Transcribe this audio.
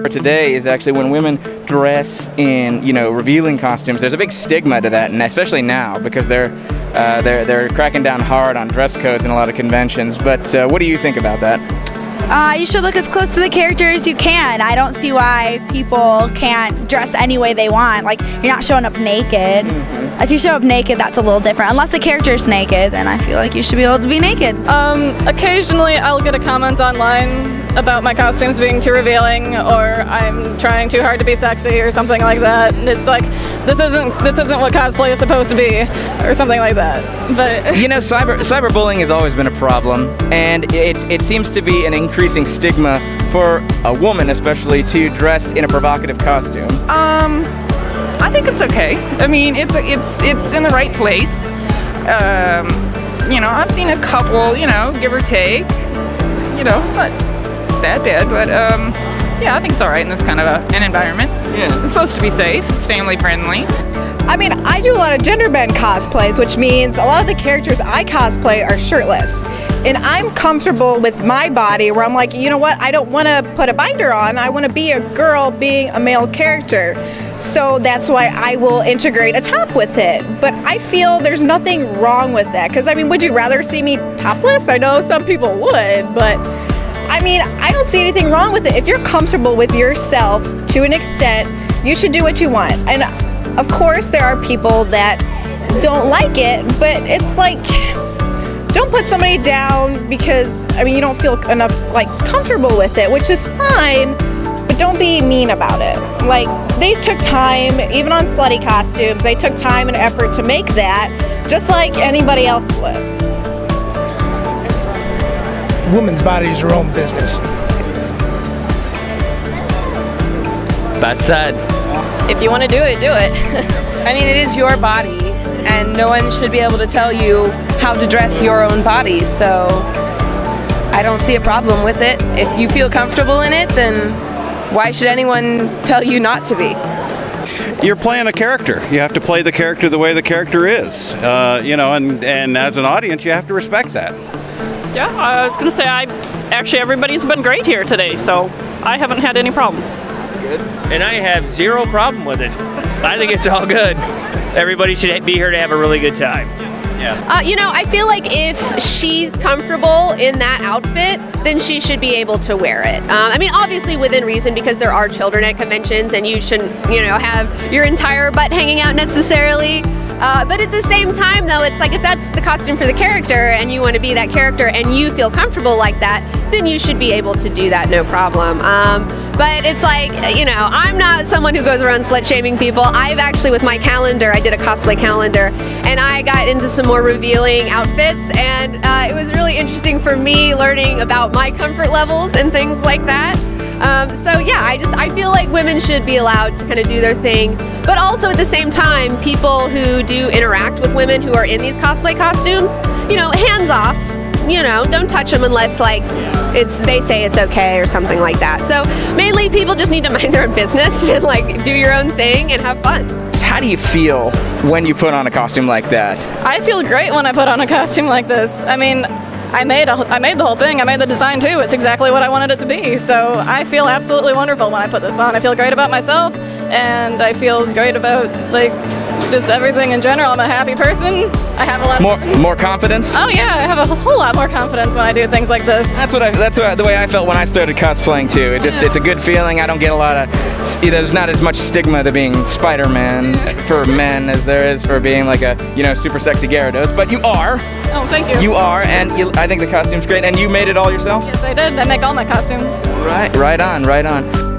Today is actually when women dress in, revealing costumes. There's a big stigma to that, and especially now because they're cracking down hard on dress codes in a lot of conventions. But what do you think about that? You should look as close to the character as you can. I don't see why people can't dress any way they want. Like, you're not showing up naked. If you show up naked, that's a little different. Unless the character's naked, then I feel like you should be able to be naked. Occasionally I'll get a comment online about my costumes being too revealing, or I'm trying too hard to be sexy or something like that. And it's like, this isn't what cosplay is supposed to be, or something like that. But cyberbullying has always been a problem, and it seems to be an increasing stigma for a woman, especially, to dress in a provocative costume. I think it's okay. I mean, it's in the right place. I've seen a couple, give or take. It's not that bad, but I think it's all right in this kind of an environment. Yeah. It's supposed to be safe. It's family friendly. I mean, I do a lot of gender bend cosplays, which means a lot of the characters I cosplay are shirtless. And I'm comfortable with my body where I'm like, you know what, I don't want to put a binder on. I want to be a girl being a male character. So that's why I will integrate a top with it. But I feel there's nothing wrong with that. Because, I mean, would you rather see me topless? I know some people would, but I mean, I don't see anything wrong with it. If you're comfortable with yourself to an extent, you should do what you want. And of course, there are people that don't like it, but it's like, don't put somebody down because, I mean, you don't feel enough, comfortable with it, which is fine, but don't be mean about it. Like, they took time, even on slutty costumes, they took time and effort to make that, just like anybody else would. Women's body is your own business. Best said. If you want to do it, do it. I mean, it is your body, and no one should be able to tell you how to dress your own body, so I don't see a problem with it. If you feel comfortable in it, then why should anyone tell you not to be? You're playing a character. You have to play the character the way the character is, and as an audience, you have to respect that. yeah, I was gonna say everybody's been great here today, so I haven't had any problems. That's good. And I have zero problem with it. I think it's all good. Everybody should be here to have a really good time. Yeah. I feel like if she's comfortable in that outfit, then she should be able to wear it. I mean, obviously within reason, because there are children at conventions and you shouldn't, have your entire butt hanging out necessarily. But at the same time, though, it's like if that's the costume for the character and you want to be that character and you feel comfortable like that, then you should be able to do that, no problem. But it's like, I'm not someone who goes around slut-shaming people. I've actually, with my calendar, I did a cosplay calendar, and I got into some more revealing outfits, and it was really interesting for me learning about my comfort levels and things like that. I feel like women should be allowed to kind of do their thing, but also at the same time, people who do interact with women who are in these cosplay costumes, hands off. Don't touch them unless they say it's okay or something like that. So mainly people just need to mind their own business and do your own thing and have fun. How do you feel when you put on a costume like that? I feel great when I put on a costume like this. I mean, I made the whole thing. I made the design too. It's exactly what I wanted it to be. So I feel absolutely wonderful when I put this on. I feel great about myself, and I feel great about just everything in general. I'm a happy person. I have a lot more confidence. Oh yeah, I have a whole lot more confidence when I do things like this. That's the way I felt when I started cosplaying too. It's a good feeling. I don't get a lot of. There's not as much stigma to being Spider-Man for men as there is for being a super sexy Gyarados. But you are. Oh, thank you. You are, and I think the costume's great. And you made it all yourself? Yes, I did. I make all my costumes. Right on.